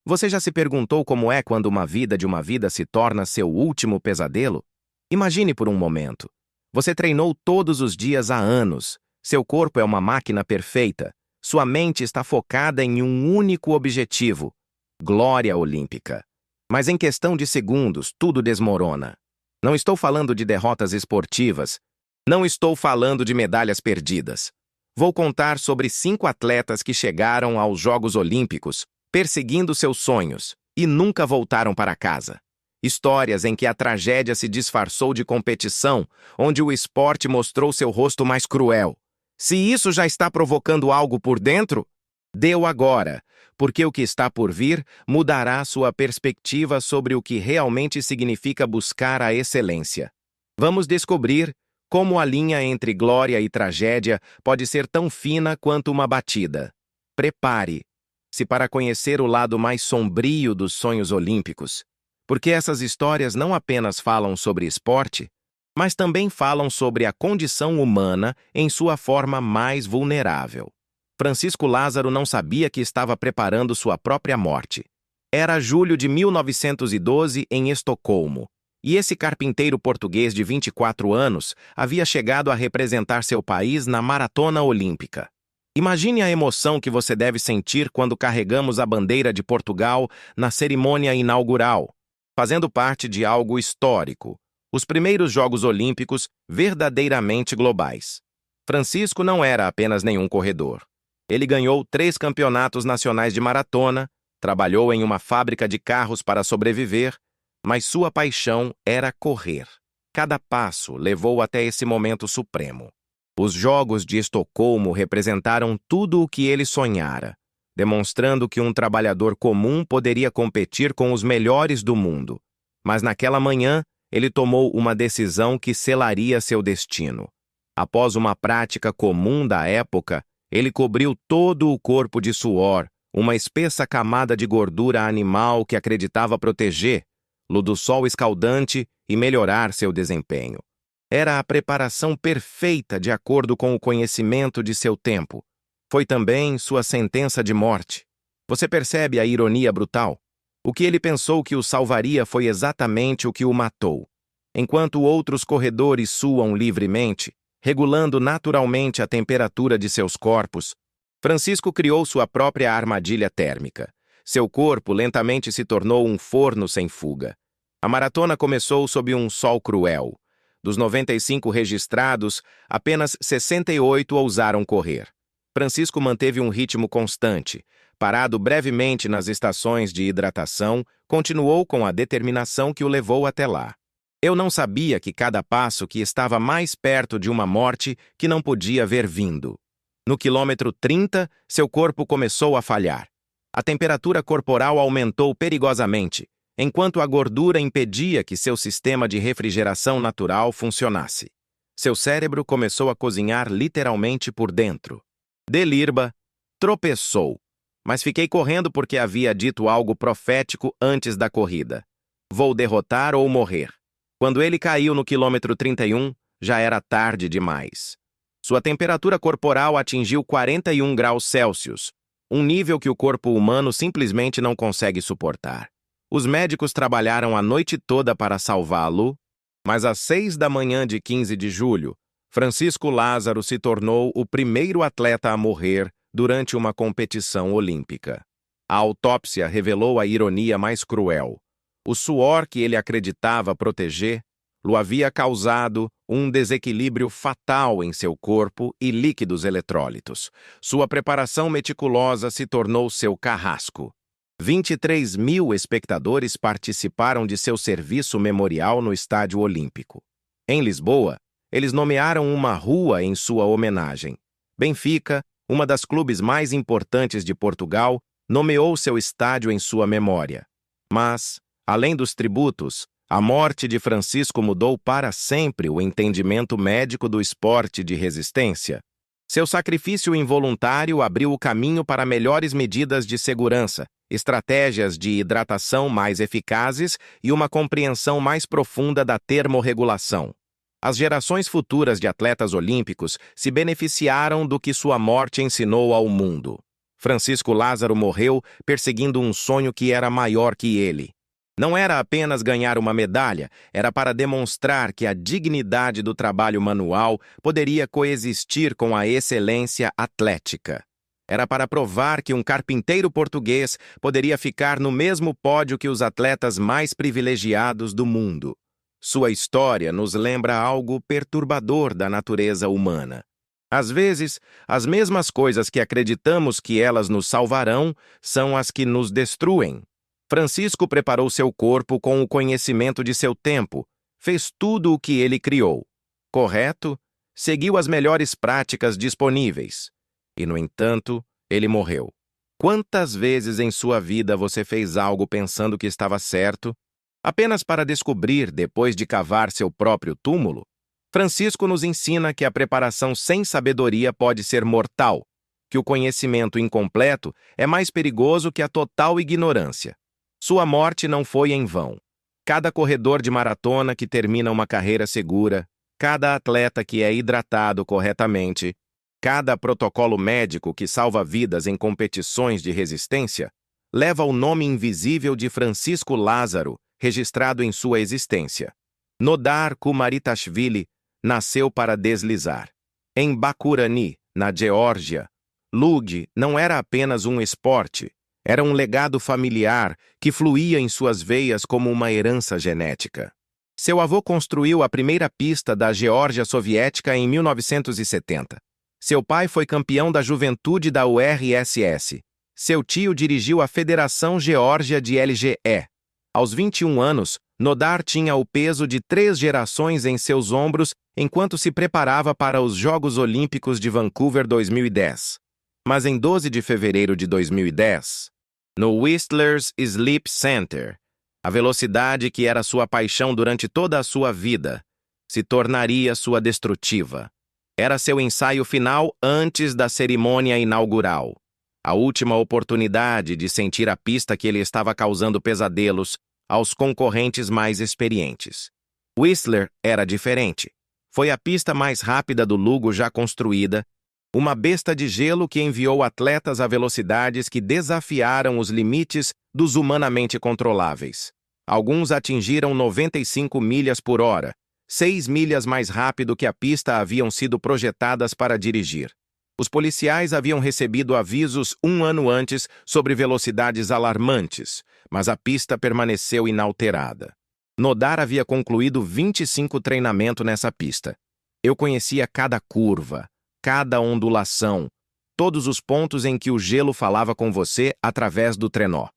Você já se perguntou como é quando uma vida de uma vida se torna seu último pesadelo? Imagine por um momento. Você treinou todos os dias há anos. Seu corpo é uma máquina perfeita. Sua mente está focada em um único objetivo: glória olímpica. Mas em questão de segundos, tudo desmorona. Não estou falando de derrotas esportivas. Não estou falando de medalhas perdidas. Vou contar sobre 5 atletas que chegaram aos Jogos Olímpicos, perseguindo seus sonhos, e nunca voltaram para casa. Histórias em que a tragédia se disfarçou de competição, onde o esporte mostrou seu rosto mais cruel. Se isso já está provocando algo por dentro, deu agora, porque o que está por vir mudará sua perspectiva sobre o que realmente significa buscar a excelência. Vamos descobrir como a linha entre glória e tragédia pode ser tão fina quanto uma batida. Prepare-se para conhecer o lado mais sombrio dos sonhos olímpicos, porque essas histórias não apenas falam sobre esporte, mas também falam sobre a condição humana em sua forma mais vulnerável. Francisco Lázaro não sabia que estava preparando sua própria morte. Era julho de 1912 em Estocolmo, e esse carpinteiro português de 24 anos havia chegado a representar seu país na maratona olímpica. Imagine a emoção que você deve sentir quando carregamos a bandeira de Portugal na cerimônia inaugural, fazendo parte de algo histórico, os primeiros Jogos Olímpicos verdadeiramente globais. Francisco não era apenas nenhum corredor. Ele ganhou 3 campeonatos nacionais de maratona, trabalhou em uma fábrica de carros para sobreviver, mas sua paixão era correr. Cada passo levou até esse momento supremo. Os Jogos de Estocolmo representaram tudo o que ele sonhara, demonstrando que um trabalhador comum poderia competir com os melhores do mundo. Mas naquela manhã, ele tomou uma decisão que selaria seu destino. Após uma prática comum da época, ele cobriu todo o corpo de suor, uma espessa camada de gordura animal que acreditava protegê-lo do sol escaldante e melhorar seu desempenho. Era a preparação perfeita de acordo com o conhecimento de seu tempo. Foi também sua sentença de morte. Você percebe a ironia brutal? O que ele pensou que o salvaria foi exatamente o que o matou. Enquanto outros corredores suam livremente, regulando naturalmente a temperatura de seus corpos, Francisco criou sua própria armadilha térmica. Seu corpo lentamente se tornou um forno sem fuga. A maratona começou sob um sol cruel. Dos 95 registrados, apenas 68 ousaram correr. Francisco manteve um ritmo constante. Parado brevemente nas estações de hidratação, continuou com a determinação que o levou até lá. Eu não sabia que cada passo que estava mais perto de uma morte que não podia ver vindo. No quilômetro 30, seu corpo começou a falhar. A temperatura corporal aumentou perigosamente, enquanto a gordura impedia que seu sistema de refrigeração natural funcionasse. Seu cérebro começou a cozinhar literalmente por dentro. Delirba tropeçou, mas fiquei correndo porque havia dito algo profético antes da corrida. Vou derrotar ou morrer. Quando ele caiu no quilômetro 31, já era tarde demais. Sua temperatura corporal atingiu 41 graus Celsius, um nível que o corpo humano simplesmente não consegue suportar. Os médicos trabalharam a noite toda para salvá-lo, mas às 6 da manhã de 15 de julho, Francisco Lázaro se tornou o primeiro atleta a morrer durante uma competição olímpica. A autópsia revelou a ironia mais cruel. O suor que ele acreditava proteger-lo havia causado um desequilíbrio fatal em seu corpo e líquidos eletrólitos. Sua preparação meticulosa se tornou seu carrasco. 23 mil espectadores participaram de seu serviço memorial no Estádio Olímpico. Em Lisboa, eles nomearam uma rua em sua homenagem. Benfica, uma das clubes mais importantes de Portugal, nomeou seu estádio em sua memória. Mas, além dos tributos, a morte de Francisco mudou para sempre o entendimento médico do esporte de resistência. Seu sacrifício involuntário abriu o caminho para melhores medidas de segurança, estratégias de hidratação mais eficazes e uma compreensão mais profunda da termorregulação. As gerações futuras de atletas olímpicos se beneficiaram do que sua morte ensinou ao mundo. Francisco Lázaro morreu perseguindo um sonho que era maior que ele. Não era apenas ganhar uma medalha, era para demonstrar que a dignidade do trabalho manual poderia coexistir com a excelência atlética. Era para provar que um carpinteiro português poderia ficar no mesmo pódio que os atletas mais privilegiados do mundo. Sua história nos lembra algo perturbador da natureza humana. Às vezes, as mesmas coisas que acreditamos que elas nos salvarão são as que nos destruem. Francisco preparou seu corpo com o conhecimento de seu tempo, fez tudo o que ele criou. Correto? Seguiu as melhores práticas disponíveis. E, no entanto, ele morreu. Quantas vezes em sua vida você fez algo pensando que estava certo, apenas para descobrir depois de cavar seu próprio túmulo? Francisco nos ensina que a preparação sem sabedoria pode ser mortal, que o conhecimento incompleto é mais perigoso que a total ignorância. Sua morte não foi em vão. Cada corredor de maratona que termina uma carreira segura, cada atleta que é hidratado corretamente, cada protocolo médico que salva vidas em competições de resistência, leva o nome invisível de Francisco Lázaro, registrado em sua existência. Nodar Kumaritashvili nasceu para deslizar. Em Bakurani, na Geórgia, luge não era apenas um esporte, era um legado familiar que fluía em suas veias como uma herança genética. Seu avô construiu a primeira pista da Geórgia soviética em 1970. Seu pai foi campeão da juventude da URSS. Seu tio dirigiu a Federação Geórgia de LGE. Aos 21 anos, Nodar tinha o peso de 3 gerações em seus ombros enquanto se preparava para os Jogos Olímpicos de Vancouver 2010. Mas em 12 de fevereiro de 2010, no Whistler's Sleep Center, a velocidade que era sua paixão durante toda a sua vida se tornaria sua destrutiva. Era seu ensaio final antes da cerimônia inaugural. A última oportunidade de sentir a pista que ele estava causando pesadelos aos concorrentes mais experientes. Whistler era diferente. Foi a pista mais rápida do Lugo já construída, uma besta de gelo que enviou atletas a velocidades que desafiaram os limites dos humanamente controláveis. Alguns atingiram 95 milhas por hora, 6 milhas mais rápido que a pista haviam sido projetadas para dirigir. Os policiais haviam recebido avisos um ano antes sobre velocidades alarmantes, mas a pista permaneceu inalterada. Nodar havia concluído 25 treinamentos nessa pista. Eu conhecia cada curva, cada ondulação, todos os pontos em que o gelo falava com você através do trenó.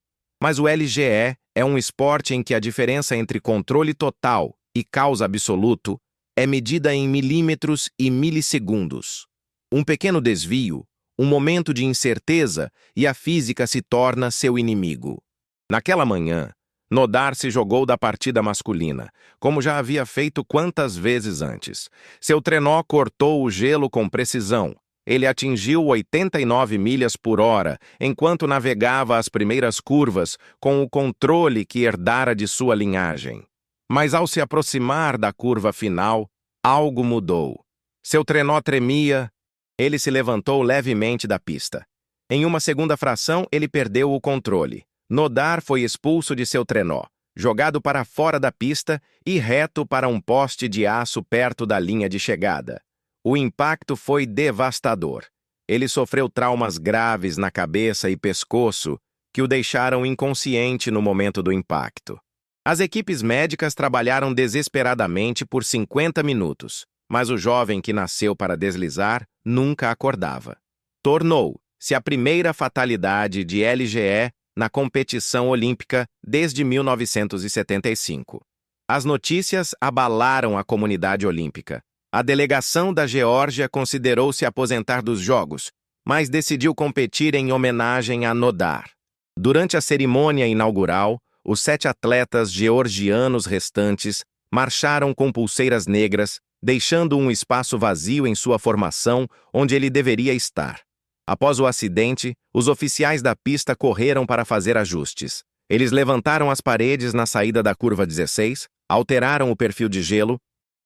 Mas o LGE é um esporte em que a diferença entre controle total e caos absoluto é medida em milímetros e milissegundos. Um pequeno desvio, um momento de incerteza e a física se torna seu inimigo. Naquela manhã, Nodar se jogou da partida masculina, como já havia feito quantas vezes antes. Seu trenó cortou o gelo com precisão. Ele atingiu 89 milhas por hora, enquanto navegava as primeiras curvas com o controle que herdara de sua linhagem. Mas ao se aproximar da curva final, algo mudou. Seu trenó tremia, ele se levantou levemente da pista. Em uma segunda fração, ele perdeu o controle. Nodar foi expulso de seu trenó, jogado para fora da pista e reto para um poste de aço perto da linha de chegada. O impacto foi devastador. Ele sofreu traumas graves na cabeça e pescoço que o deixaram inconsciente no momento do impacto. As equipes médicas trabalharam desesperadamente por 50 minutos, mas o jovem que nasceu para deslizar nunca acordava. Tornou-se a primeira fatalidade de LGE na competição olímpica desde 1975. As notícias abalaram a comunidade olímpica. A delegação da Geórgia considerou se aposentar dos Jogos, mas decidiu competir em homenagem a Nodar. Durante a cerimônia inaugural, os 7 atletas georgianos restantes marcharam com pulseiras negras, deixando um espaço vazio em sua formação onde ele deveria estar. Após o acidente, os oficiais da pista correram para fazer ajustes. Eles levantaram as paredes na saída da curva 16, alteraram o perfil de gelo,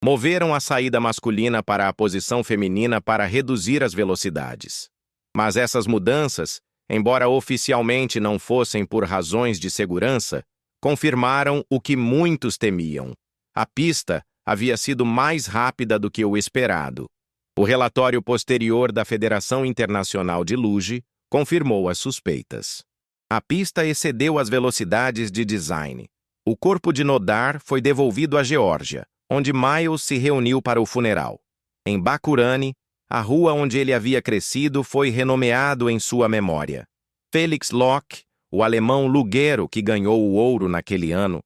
moveram a saída masculina para a posição feminina para reduzir as velocidades. Mas essas mudanças embora oficialmente não fossem por razões de segurança, confirmaram o que muitos temiam. A pista havia sido mais rápida do que o esperado. O relatório posterior da Federação Internacional de Luge confirmou as suspeitas. A pista excedeu as velocidades de design. O corpo de Nodar foi devolvido à Geórgia, onde Miles se reuniu para o funeral. Em Bakurani, a rua onde ele havia crescido foi renomeado em sua memória. Felix Locke, o alemão lugueiro que ganhou o ouro naquele ano,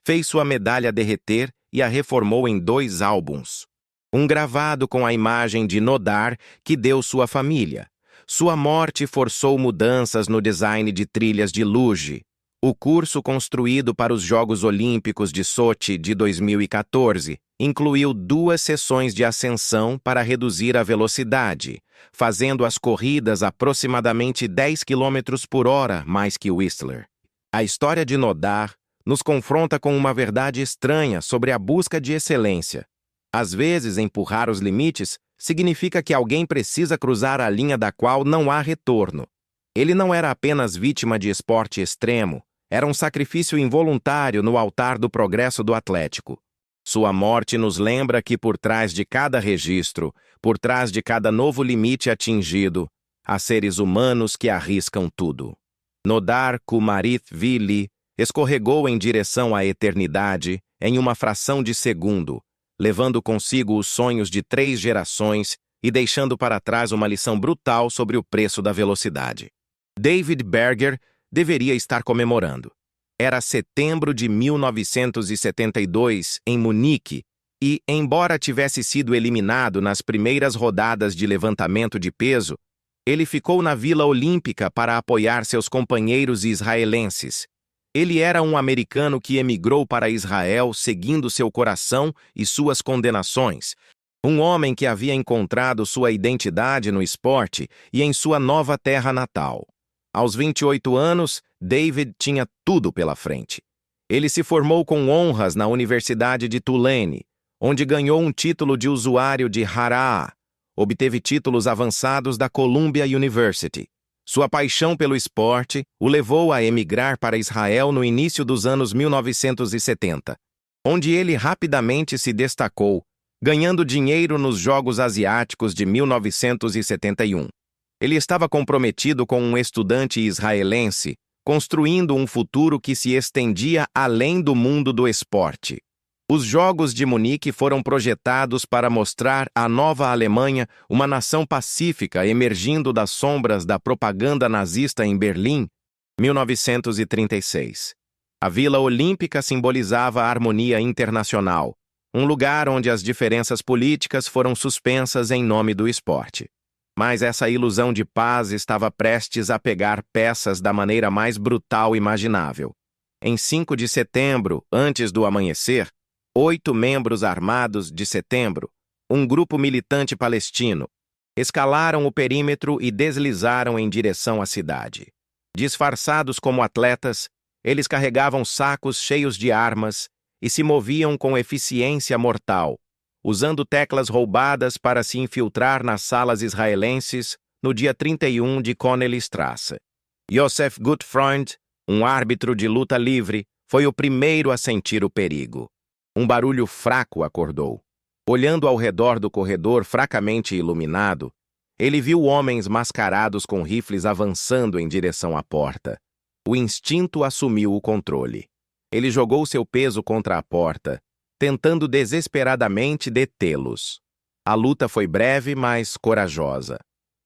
fez sua medalha derreter e a reformou em 2 álbuns. Um gravado com a imagem de Nodar que deu sua família. Sua morte forçou mudanças no design de trilhas de luge. O curso construído para os Jogos Olímpicos de Sochi de 2014 incluiu 2 sessões de ascensão para reduzir a velocidade, fazendo as corridas aproximadamente 10 km por hora mais que Whistler. A história de Nodar nos confronta com uma verdade estranha sobre a busca de excelência. Às vezes, empurrar os limites significa que alguém precisa cruzar a linha da qual não há retorno. Ele não era apenas vítima de esporte extremo, era um sacrifício involuntário no altar do progresso do Atlético. Sua morte nos lembra que por trás de cada registro, por trás de cada novo limite atingido, há seres humanos que arriscam tudo. Nodar Kumarith-Vili escorregou em direção à eternidade em uma fração de segundo, levando consigo os sonhos de 3 gerações e deixando para trás uma lição brutal sobre o preço da velocidade. David Berger deveria estar comemorando. Era setembro de 1972, em Munique, e, embora tivesse sido eliminado nas primeiras rodadas de levantamento de peso, ele ficou na Vila Olímpica para apoiar seus companheiros israelenses. Ele era um americano que emigrou para Israel seguindo seu coração e suas condenações. Um homem que havia encontrado sua identidade no esporte e em sua nova terra natal. Aos 28 anos, David tinha tudo pela frente. Ele se formou com honras na Universidade de Tulane, onde ganhou um título de usuário de Haraah. Obteve títulos avançados da Columbia University. Sua paixão pelo esporte o levou a emigrar para Israel no início dos anos 1970, onde ele rapidamente se destacou, ganhando dinheiro nos Jogos Asiáticos de 1971. Ele estava comprometido com um estudante israelense, construindo um futuro que se estendia além do mundo do esporte. Os Jogos de Munique foram projetados para mostrar à nova Alemanha uma nação pacífica emergindo das sombras da propaganda nazista em Berlim, 1936. A Vila Olímpica simbolizava a harmonia internacional, um lugar onde as diferenças políticas foram suspensas em nome do esporte. Mas essa ilusão de paz estava prestes a pegar peças da maneira mais brutal imaginável. Em 5 de setembro, antes do amanhecer, 8 membros armados de Setembro, um grupo militante palestino, escalaram o perímetro e deslizaram em direção à cidade. Disfarçados como atletas, eles carregavam sacos cheios de armas e se moviam com eficiência mortal, usando teclas roubadas para se infiltrar nas salas israelenses no dia 31 de Connelly-Strasse. Yosef Gutfreund, um árbitro de luta livre, foi o primeiro a sentir o perigo. Um barulho fraco acordou. Olhando ao redor do corredor fracamente iluminado, ele viu homens mascarados com rifles avançando em direção à porta. O instinto assumiu o controle. Ele jogou seu peso contra a porta, tentando desesperadamente detê-los. A luta foi breve, mas corajosa.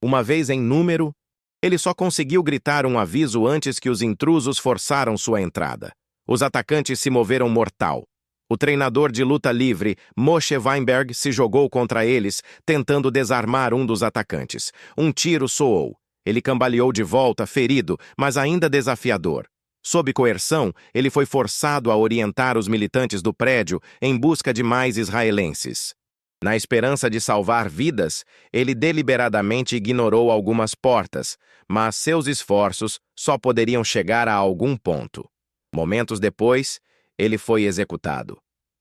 Uma vez em número, ele só conseguiu gritar um aviso antes que os intrusos forçaram sua entrada. Os atacantes se moveram mortal. O treinador de luta livre, Moshe Weinberg, se jogou contra eles, tentando desarmar um dos atacantes. Um tiro soou. Ele cambaleou de volta, ferido, mas ainda desafiador. Sob coerção, ele foi forçado a orientar os militantes do prédio em busca de mais israelenses. Na esperança de salvar vidas, ele deliberadamente ignorou algumas portas, mas seus esforços só poderiam chegar a algum ponto. Momentos depois, ele foi executado.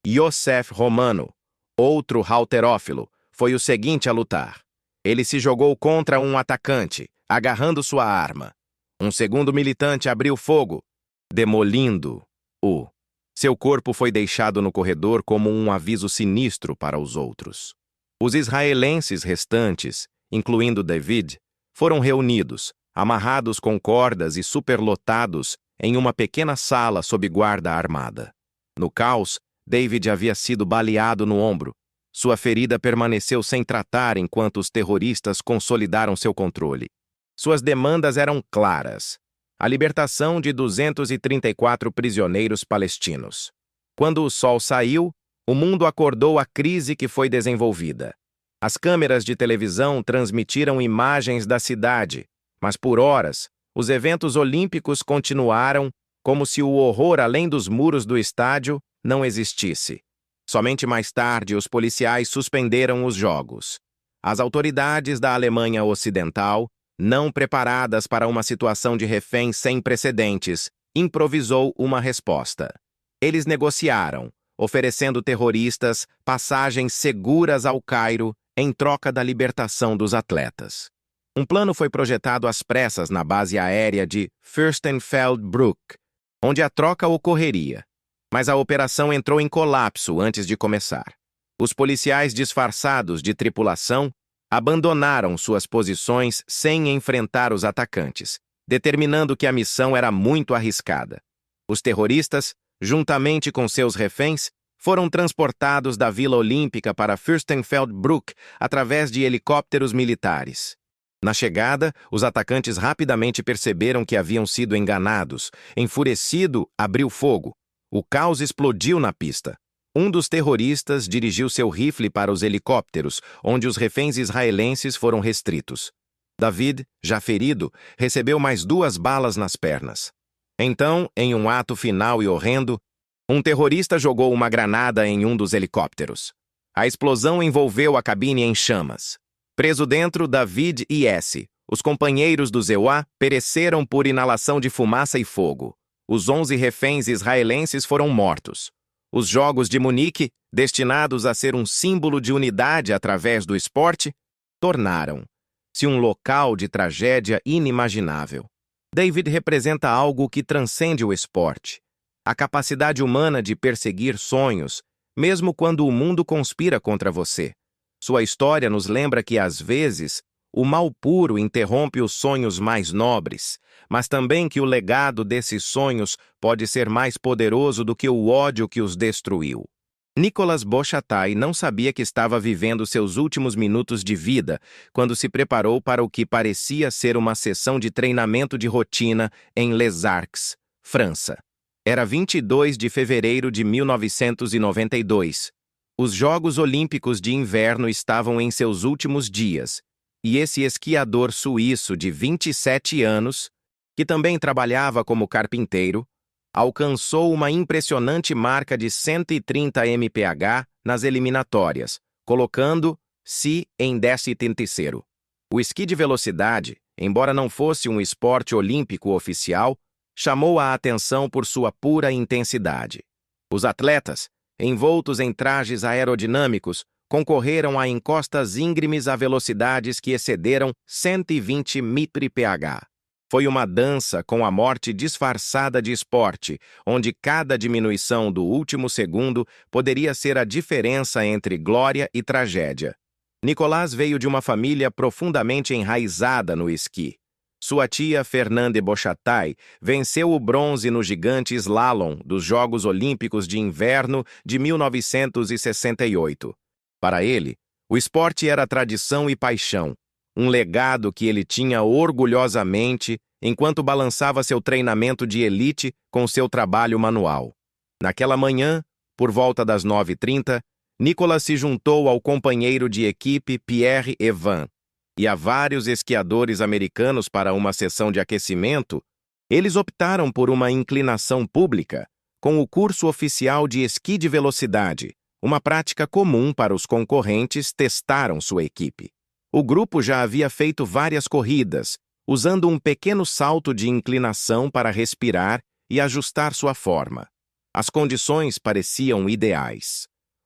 Yosef Romano, outro halterófilo, foi o seguinte a lutar. Ele se jogou contra um atacante, agarrando sua arma. Um segundo militante abriu fogo, demolindo-o. Seu corpo foi deixado no corredor como um aviso sinistro para os outros. Os israelenses restantes, incluindo David, foram reunidos, amarrados com cordas e superlotados em uma pequena sala sob guarda armada. No caos, David havia sido baleado no ombro. Sua ferida permaneceu sem tratar enquanto os terroristas consolidaram seu controle. Suas demandas eram claras: a libertação de 234 prisioneiros palestinos. Quando o sol saiu, o mundo acordou à crise que foi desenvolvida. As câmeras de televisão transmitiram imagens da cidade, mas por horas, os eventos olímpicos continuaram como se o horror além dos muros do estádio não existisse. Somente mais tarde, os policiais suspenderam os jogos. As autoridades da Alemanha Ocidental, não preparadas para uma situação de refém sem precedentes, improvisou uma resposta. Eles negociaram, oferecendo terroristas passagens seguras ao Cairo em troca da libertação dos atletas. Um plano foi projetado às pressas na base aérea de Fürstenfeldbruck, onde a troca ocorreria. Mas a operação entrou em colapso antes de começar. Os policiais disfarçados de tripulação abandonaram suas posições sem enfrentar os atacantes, determinando que a missão era muito arriscada. Os terroristas, juntamente com seus reféns, foram transportados da Vila Olímpica para Fürstenfeldbruck através de helicópteros militares. Na chegada, os atacantes rapidamente perceberam que haviam sido enganados. Enfurecido, abriu fogo. O caos explodiu na pista. Um dos terroristas dirigiu seu rifle para os helicópteros, onde os reféns israelenses foram restritos. David, já ferido, recebeu mais 2 balas nas pernas. Então, em um ato final e horrendo, um terrorista jogou uma granada em um dos helicópteros. A explosão envolveu a cabine em chamas. Preso dentro, David e S., os companheiros do Zewa, pereceram por inalação de fumaça e fogo. Os 11 reféns israelenses foram mortos. Os Jogos de Munique, destinados a ser um símbolo de unidade através do esporte, tornaram-se um local de tragédia inimaginável. David representa algo que transcende o esporte: a capacidade humana de perseguir sonhos, mesmo quando o mundo conspira contra você. Sua história nos lembra que, às vezes, o mal puro interrompe os sonhos mais nobres, mas também que o legado desses sonhos pode ser mais poderoso do que o ódio que os destruiu. Nicolas Bochatai não sabia que estava vivendo seus últimos minutos de vida quando se preparou para o que parecia ser uma sessão de treinamento de rotina em Les Arcs, França. Era 22 de fevereiro de 1992. Os Jogos Olímpicos de Inverno estavam em seus últimos dias, e esse esquiador suíço de 27 anos, que também trabalhava como carpinteiro, alcançou uma impressionante marca de 130 mph nas eliminatórias, colocando-se em 13º. O esqui de velocidade, embora não fosse um esporte olímpico oficial, chamou a atenção por sua pura intensidade. Os atletas, envoltos em trajes aerodinâmicos, concorreram a encostas íngremes a velocidades que excederam 120 mph. Foi uma dança com a morte disfarçada de esporte, onde cada diminuição do último segundo poderia ser a diferença entre glória e tragédia. Nicolas veio de uma família profundamente enraizada no esqui. Sua tia Fernande Bochatai venceu o bronze no gigante slalom dos Jogos Olímpicos de Inverno de 1968. Para ele, o esporte era tradição e paixão, um legado que ele tinha orgulhosamente enquanto balançava seu treinamento de elite com seu trabalho manual. Naquela manhã, por volta das 9h30, Nicolas se juntou ao companheiro de equipe Pierre Evan e a vários esquiadores americanos para uma sessão de aquecimento. Eles optaram por uma inclinação pública, com o curso oficial de esqui de velocidade. Uma prática comum para os concorrentes, testaram sua equipe. O grupo já havia feito várias corridas, usando um pequeno salto de inclinação para respirar e ajustar sua forma. As condições pareciam ideais.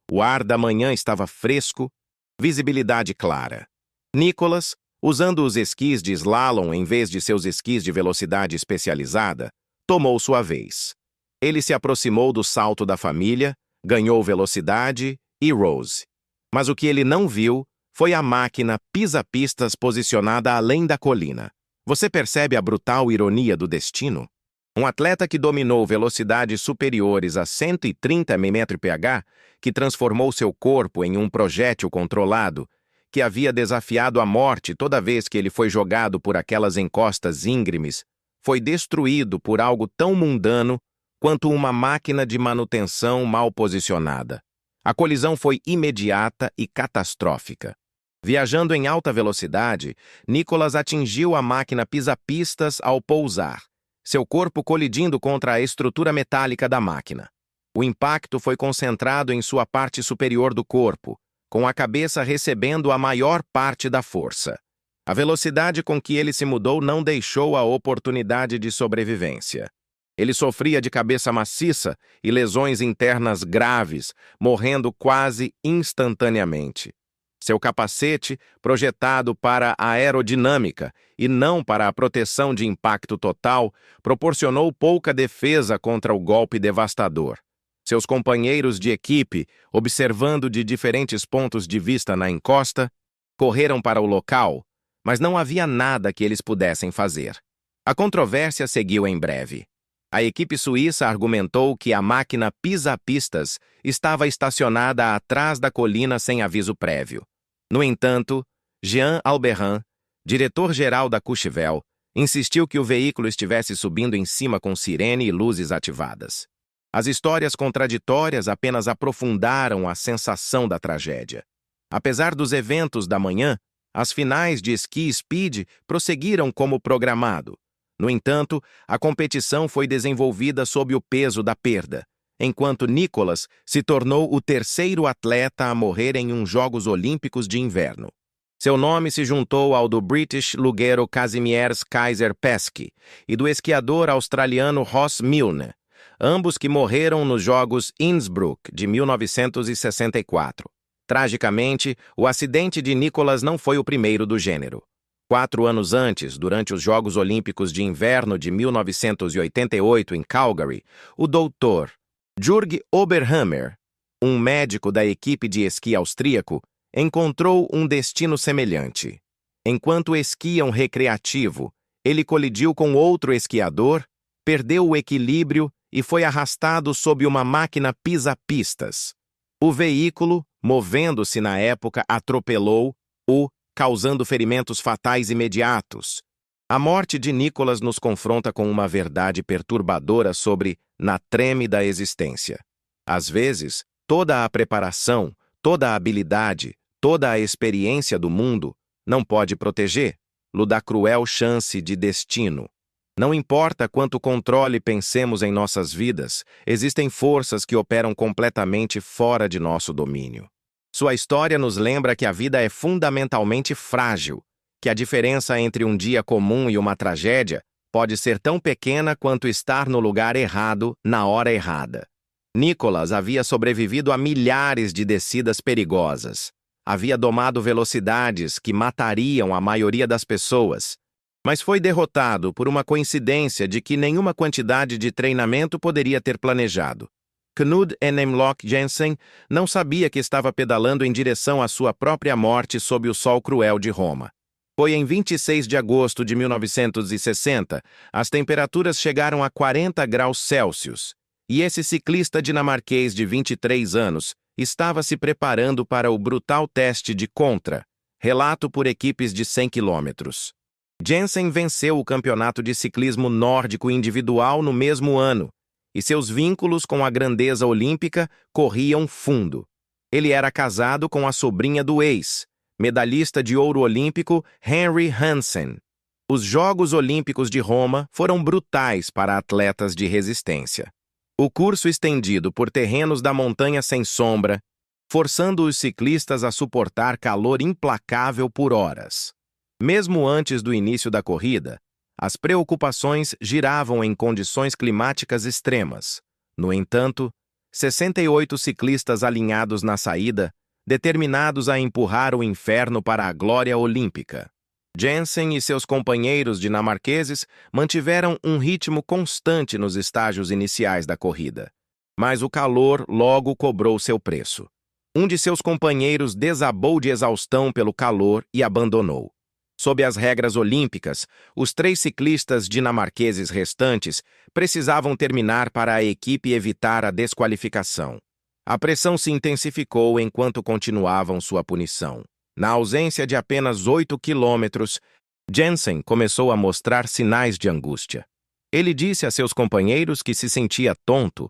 O ar da manhã estava fresco, visibilidade clara. Nicolas, usando os esquis de slalom em vez de seus esquis de velocidade especializada, tomou sua vez. Ele se aproximou do salto da família, ganhou velocidade e rose. Mas o que ele não viu foi a máquina pisa-pistas posicionada além da colina. Você percebe a brutal ironia do destino? Um atleta que dominou velocidades superiores a 130 mph, que transformou seu corpo em um projétil controlado, que havia desafiado a morte toda vez que ele foi jogado por aquelas encostas íngremes, foi destruído por algo tão mundano quanto uma máquina de manutenção mal posicionada. A colisão foi imediata e catastrófica. Viajando em alta velocidade, Nicholas atingiu a máquina pisa-pistas ao pousar, seu corpo colidindo contra a estrutura metálica da máquina. O impacto foi concentrado em sua parte superior do corpo, com a cabeça recebendo a maior parte da força. A velocidade com que ele se mudou não deixou a oportunidade de sobrevivência. Ele sofria de cabeça maciça e lesões internas graves, morrendo quase instantaneamente. Seu capacete, projetado para a aerodinâmica e não para a proteção de impacto total, proporcionou pouca defesa contra o golpe devastador. Seus companheiros de equipe, observando de diferentes pontos de vista na encosta, correram para o local, mas não havia nada que eles pudessem fazer. A controvérsia seguiu em breve. A equipe suíça argumentou que a máquina pisa-pistas estava estacionada atrás da colina sem aviso prévio. No entanto, Jean Alberrin, diretor-geral da Courchevel, insistiu que o veículo estivesse subindo em cima com sirene e luzes ativadas. As histórias contraditórias apenas aprofundaram a sensação da tragédia. Apesar dos eventos da manhã, as finais de ski speed prosseguiram como programado. No entanto, a competição foi desenvolvida sob o peso da perda, enquanto Nicholas se tornou o terceiro atleta a morrer em uns Jogos Olímpicos de Inverno. Seu nome se juntou ao do British lugueiro Kazimierz Kaiser Pesce e do esquiador australiano Ross Milne, ambos que morreram nos Jogos Innsbruck de 1964. Tragicamente, o acidente de Nicholas não foi o primeiro do gênero. 4 anos antes, durante os Jogos Olímpicos de Inverno de 1988 em Calgary, o Dr. Jürg Oberhammer, um médico da equipe de esqui austríaco, encontrou um destino semelhante. Enquanto esquia um recreativo, ele colidiu com outro esquiador, perdeu o equilíbrio e foi arrastado sob uma máquina pisa-pistas. O veículo, movendo-se na época, atropelou-o, causando ferimentos fatais imediatos. A morte de Nicholas nos confronta com uma verdade perturbadora sobre na treme da existência. Às vezes, toda a preparação, toda a habilidade, toda a experiência do mundo não pode proteger-lo da cruel chance de destino. Não importa quanto controle pensemos em nossas vidas, existem forças que operam completamente fora de nosso domínio. Sua história nos lembra que a vida é fundamentalmente frágil, que a diferença entre um dia comum e uma tragédia pode ser tão pequena quanto estar no lugar errado, na hora errada. Nicholas havia sobrevivido a milhares de descidas perigosas. Havia domado velocidades que matariam a maioria das pessoas, mas foi derrotado por uma coincidência de que nenhuma quantidade de treinamento poderia ter planejado. Knud Enemlock Jensen não sabia que estava pedalando em direção à sua própria morte sob o sol cruel de Roma. Foi em 26 de agosto de 1960, as temperaturas chegaram a 40 graus Celsius, e esse ciclista dinamarquês de 23 anos estava se preparando para o brutal teste de contra, relato por equipes de 100 quilômetros. Jensen venceu o campeonato de ciclismo nórdico individual no mesmo ano, e seus vínculos com a grandeza olímpica corriam fundo. Ele era casado com a sobrinha do medalhista de ouro olímpico Henry Hansen. Os Jogos Olímpicos de Roma foram brutais para atletas de resistência. O curso estendido por terrenos da montanha sem sombra, forçando os ciclistas a suportar calor implacável por horas. Mesmo antes do início da corrida, as preocupações giravam em condições climáticas extremas. No entanto, 68 ciclistas alinhados na saída, determinados a empurrar o inferno para a glória olímpica. Jensen e seus companheiros dinamarqueses mantiveram um ritmo constante nos estágios iniciais da corrida. Mas o calor logo cobrou seu preço. Um de seus companheiros desabou de exaustão pelo calor e abandonou. Sob as regras olímpicas, os 3 ciclistas dinamarqueses restantes precisavam terminar para a equipe evitar a desqualificação. A pressão se intensificou enquanto continuavam sua punição. Na ausência de apenas 8 quilômetros, Jensen começou a mostrar sinais de angústia. Ele disse a seus companheiros que se sentia tonto.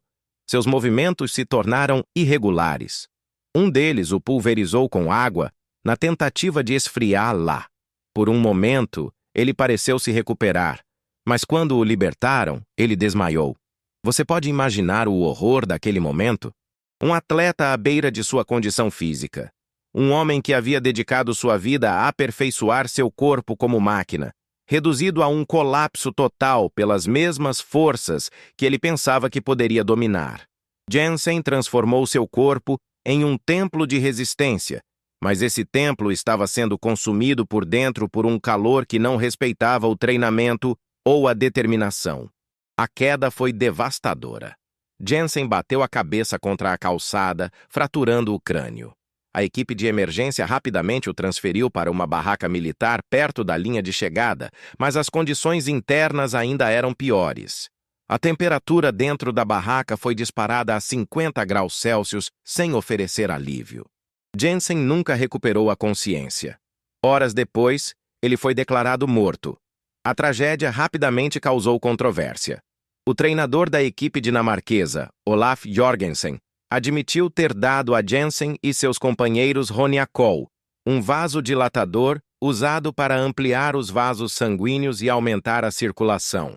Seus movimentos se tornaram irregulares. Um deles o pulverizou com água na tentativa de esfriá-la. Por um momento, ele pareceu se recuperar, mas quando o libertaram, ele desmaiou. Você pode imaginar o horror daquele momento? Um atleta à beira de sua condição física. Um homem que havia dedicado sua vida a aperfeiçoar seu corpo como máquina, reduzido a um colapso total pelas mesmas forças que ele pensava que poderia dominar. Jensen transformou seu corpo em um templo de resistência, mas esse templo estava sendo consumido por dentro por um calor que não respeitava o treinamento ou a determinação. A queda foi devastadora. Jensen bateu a cabeça contra a calçada, fraturando o crânio. A equipe de emergência rapidamente o transferiu para uma barraca militar perto da linha de chegada, mas as condições internas ainda eram piores. A temperatura dentro da barraca foi disparada a 50 graus Celsius sem oferecer alívio. Jensen nunca recuperou a consciência. Horas depois, ele foi declarado morto. A tragédia rapidamente causou controvérsia. O treinador da equipe dinamarquesa, Olaf Jorgensen, admitiu ter dado a Jensen e seus companheiros Roniacol, um vasodilatador usado para ampliar os vasos sanguíneos e aumentar a circulação.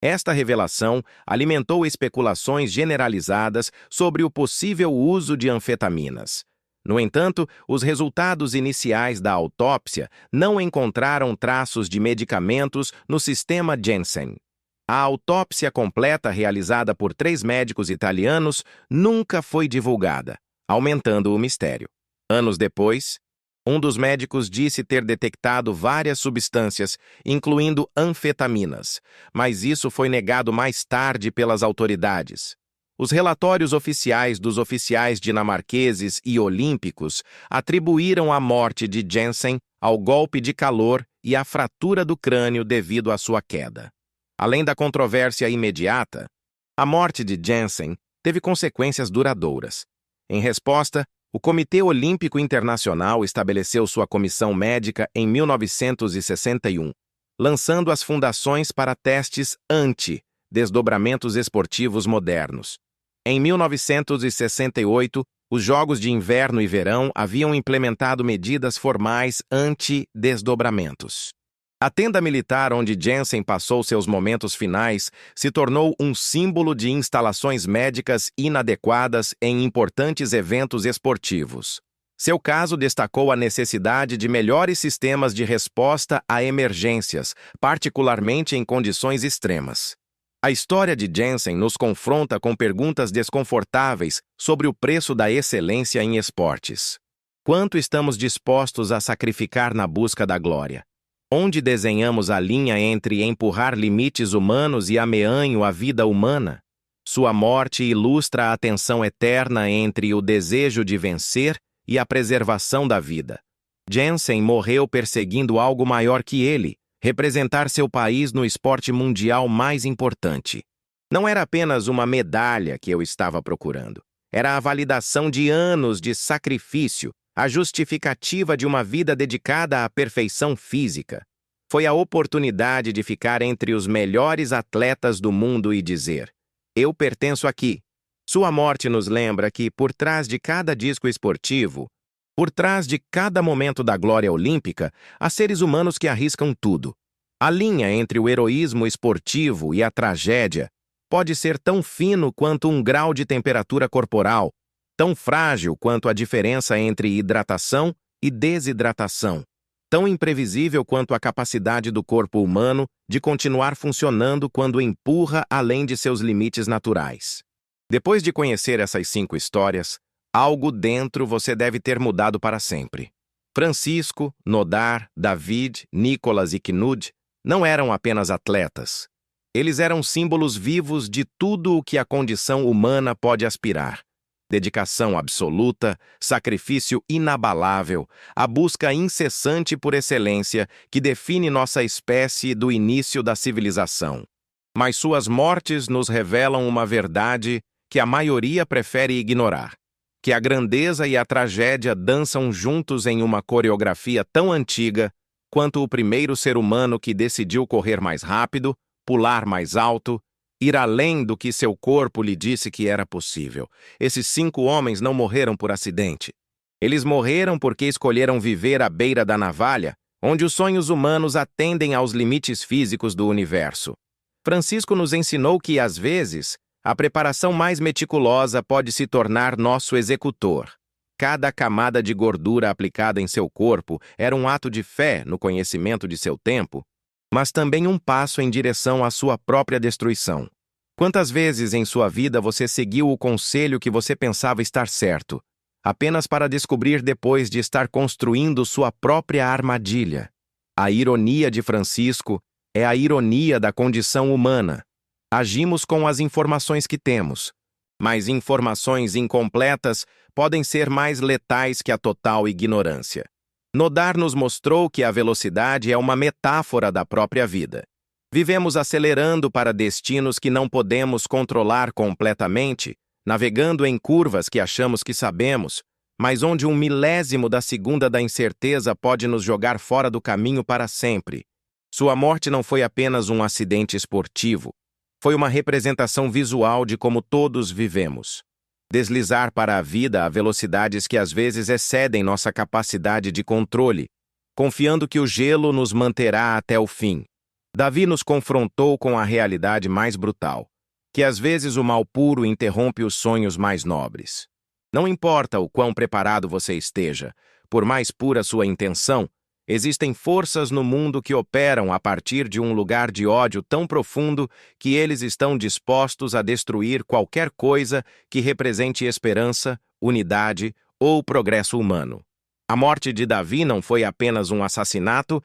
Esta revelação alimentou especulações generalizadas sobre o possível uso de anfetaminas. No entanto, os resultados iniciais da autópsia não encontraram traços de medicamentos no sistema Jensen. A autópsia completa realizada por 3 médicos italianos nunca foi divulgada, aumentando o mistério. Anos depois, um dos médicos disse ter detectado várias substâncias, incluindo anfetaminas, mas isso foi negado mais tarde pelas autoridades. Os relatórios oficiais dos oficiais dinamarqueses e olímpicos atribuíram a morte de Jensen ao golpe de calor e à fratura do crânio devido à sua queda. Além da controvérsia imediata, a morte de Jensen teve consequências duradouras. Em resposta, o Comitê Olímpico Internacional estabeleceu sua comissão médica em 1961, lançando as fundações para testes anti-desdobramentos esportivos modernos. Em 1968, os Jogos de Inverno e Verão haviam implementado medidas formais anti-desdobramentos. A tenda militar onde Jensen passou seus momentos finais se tornou um símbolo de instalações médicas inadequadas em importantes eventos esportivos. Seu caso destacou a necessidade de melhores sistemas de resposta a emergências, particularmente em condições extremas. A história de Jensen nos confronta com perguntas desconfortáveis sobre o preço da excelência em esportes. Quanto estamos dispostos a sacrificar na busca da glória? Onde desenhamos a linha entre empurrar limites humanos e ameanho à vida humana? Sua morte ilustra a tensão eterna entre o desejo de vencer e a preservação da vida. Jensen morreu perseguindo algo maior que ele, representar seu país no esporte mundial mais importante. Não era apenas uma medalha que eu estava procurando. Era a validação de anos de sacrifício, a justificativa de uma vida dedicada à perfeição física. Foi a oportunidade de ficar entre os melhores atletas do mundo e dizer: eu pertenço aqui. Sua morte nos lembra que, por trás de cada disco esportivo, por trás de cada momento da glória olímpica, há seres humanos que arriscam tudo. A linha entre o heroísmo esportivo e a tragédia pode ser tão fino quanto um grau de temperatura corporal, tão frágil quanto a diferença entre hidratação e desidratação, tão imprevisível quanto a capacidade do corpo humano de continuar funcionando quando empurra além de seus limites naturais. Depois de conhecer essas 5 histórias, algo dentro você deve ter mudado para sempre. Francisco, Nodar, David, Nicolas e Knud não eram apenas atletas. Eles eram símbolos vivos de tudo o que a condição humana pode aspirar. Dedicação absoluta, sacrifício inabalável, a busca incessante por excelência que define nossa espécie do início da civilização. Mas suas mortes nos revelam uma verdade que a maioria prefere ignorar, que a grandeza e a tragédia dançam juntos em uma coreografia tão antiga quanto o primeiro ser humano que decidiu correr mais rápido, pular mais alto, ir além do que seu corpo lhe disse que era possível. Esses 5 homens não morreram por acidente. Eles morreram porque escolheram viver à beira da navalha, onde os sonhos humanos atendem aos limites físicos do universo. Francisco nos ensinou que, às vezes, a preparação mais meticulosa pode se tornar nosso executor. Cada camada de gordura aplicada em seu corpo era um ato de fé no conhecimento de seu tempo, mas também um passo em direção à sua própria destruição. Quantas vezes em sua vida você seguiu o conselho que você pensava estar certo, apenas para descobrir depois de estar construindo sua própria armadilha? A ironia de Francisco é a ironia da condição humana. Agimos com as informações que temos, mas informações incompletas podem ser mais letais que a total ignorância. Nodar nos mostrou que a velocidade é uma metáfora da própria vida. Vivemos acelerando para destinos que não podemos controlar completamente, navegando em curvas que achamos que sabemos, mas onde 1/1000 da segunda da incerteza pode nos jogar fora do caminho para sempre. Sua morte não foi apenas um acidente esportivo, foi uma representação visual de como todos vivemos. Deslizar para a vida a velocidades que às vezes excedem nossa capacidade de controle, confiando que o gelo nos manterá até o fim. Davi nos confrontou com a realidade mais brutal, que às vezes o mal puro interrompe os sonhos mais nobres. Não importa o quão preparado você esteja, por mais pura sua intenção, existem forças no mundo que operam a partir de um lugar de ódio tão profundo que eles estão dispostos a destruir qualquer coisa que represente esperança, unidade ou progresso humano. A morte de Davi não foi apenas um assassinato,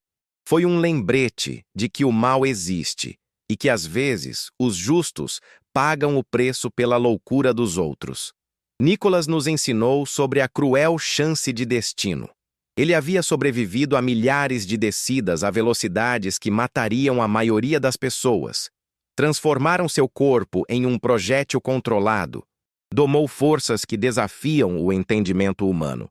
foi um lembrete de que o mal existe e que, às vezes, os justos pagam o preço pela loucura dos outros. Nicolas nos ensinou sobre a cruel chance de destino. Ele havia sobrevivido a milhares de descidas a velocidades que matariam a maioria das pessoas. Transformaram seu corpo em um projétil controlado. Domou forças que desafiam o entendimento humano.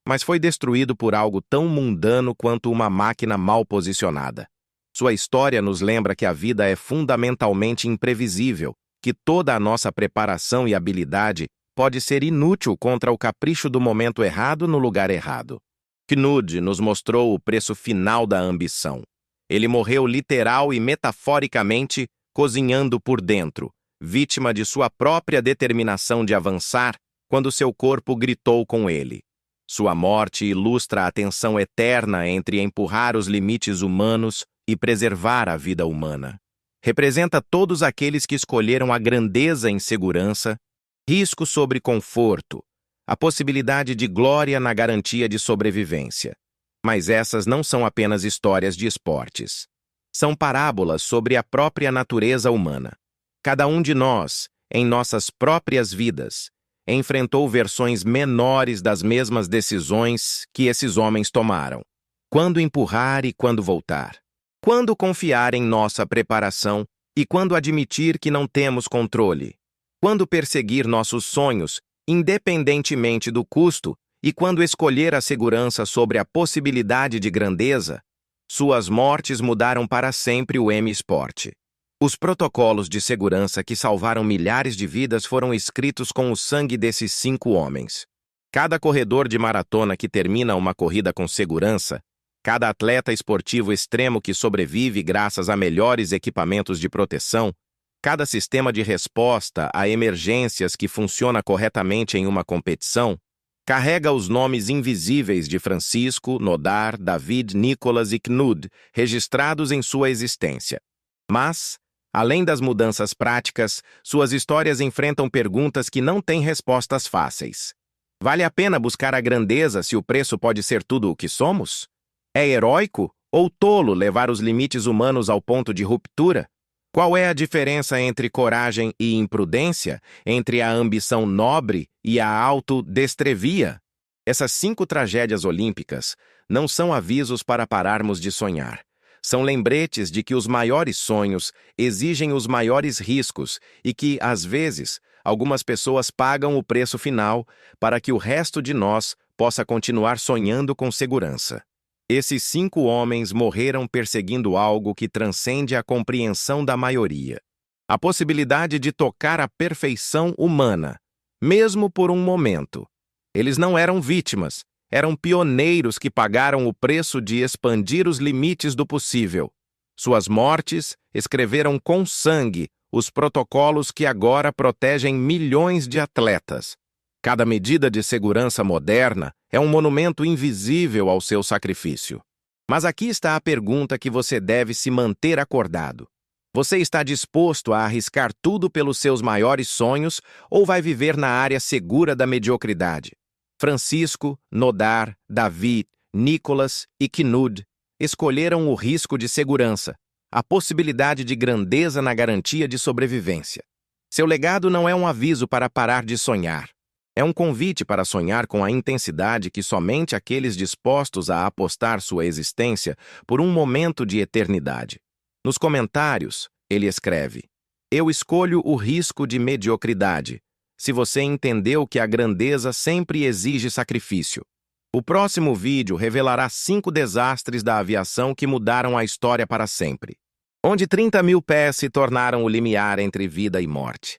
Mas foi destruído por algo tão mundano quanto uma máquina mal posicionada. Sua história nos lembra que a vida é fundamentalmente imprevisível, que toda a nossa preparação e habilidade pode ser inútil contra o capricho do momento errado no lugar errado. Knud nos mostrou o preço final da ambição. Ele morreu literal e metaforicamente cozinhando por dentro, vítima de sua própria determinação de avançar quando seu corpo gritou com ele. Sua morte ilustra a tensão eterna entre empurrar os limites humanos e preservar a vida humana. Representa todos aqueles que escolheram a grandeza em segurança, risco sobre conforto, a possibilidade de glória na garantia de sobrevivência. Mas essas não são apenas histórias de esportes. São parábolas sobre a própria natureza humana. Cada um de nós, em nossas próprias vidas, enfrentou versões menores das mesmas decisões que esses homens tomaram. Quando empurrar e quando voltar. Quando confiar em nossa preparação e quando admitir que não temos controle. Quando perseguir nossos sonhos independentemente do custo, e quando escolher a segurança sobre a possibilidade de grandeza, suas mortes mudaram para sempre o M-Sport. Os protocolos de segurança que salvaram milhares de vidas foram escritos com o sangue desses 5 homens. Cada corredor de maratona que termina uma corrida com segurança, cada atleta esportivo extremo que sobrevive graças a melhores equipamentos de proteção, cada sistema de resposta a emergências que funciona corretamente em uma competição, carrega os nomes invisíveis de Francisco, Nodar, David, Nicolas e Knud, registrados em sua existência. Mas, além das mudanças práticas, suas histórias enfrentam perguntas que não têm respostas fáceis. Vale a pena buscar a grandeza se o preço pode ser tudo o que somos? É heróico ou tolo levar os limites humanos ao ponto de ruptura? Qual é a diferença entre coragem e imprudência, entre a ambição nobre e a autodestrevia? Essas 5 tragédias olímpicas não são avisos para pararmos de sonhar. São lembretes de que os maiores sonhos exigem os maiores riscos e que, às vezes, algumas pessoas pagam o preço final para que o resto de nós possa continuar sonhando com segurança. Esses 5 homens morreram perseguindo algo que transcende a compreensão da maioria. A possibilidade de tocar a perfeição humana, mesmo por um momento. Eles não eram vítimas, eram pioneiros que pagaram o preço de expandir os limites do possível. Suas mortes escreveram com sangue os protocolos que agora protegem milhões de atletas. Cada medida de segurança moderna é um monumento invisível ao seu sacrifício. Mas aqui está a pergunta que você deve se manter acordado. Você está disposto a arriscar tudo pelos seus maiores sonhos ou vai viver na área segura da mediocridade? Francisco, Nodar, Davi, Nicolas e Knud escolheram o risco de segurança, a possibilidade de grandeza na garantia de sobrevivência. Seu legado não é um aviso para parar de sonhar. É um convite para sonhar com a intensidade que somente aqueles dispostos a apostar sua existência por um momento de eternidade. Nos comentários, ele escreve: "Eu escolho o risco de mediocridade, se você entendeu que a grandeza sempre exige sacrifício." O próximo vídeo revelará 5 desastres da aviação que mudaram a história para sempre, onde 30.000 pés se tornaram o limiar entre vida e morte.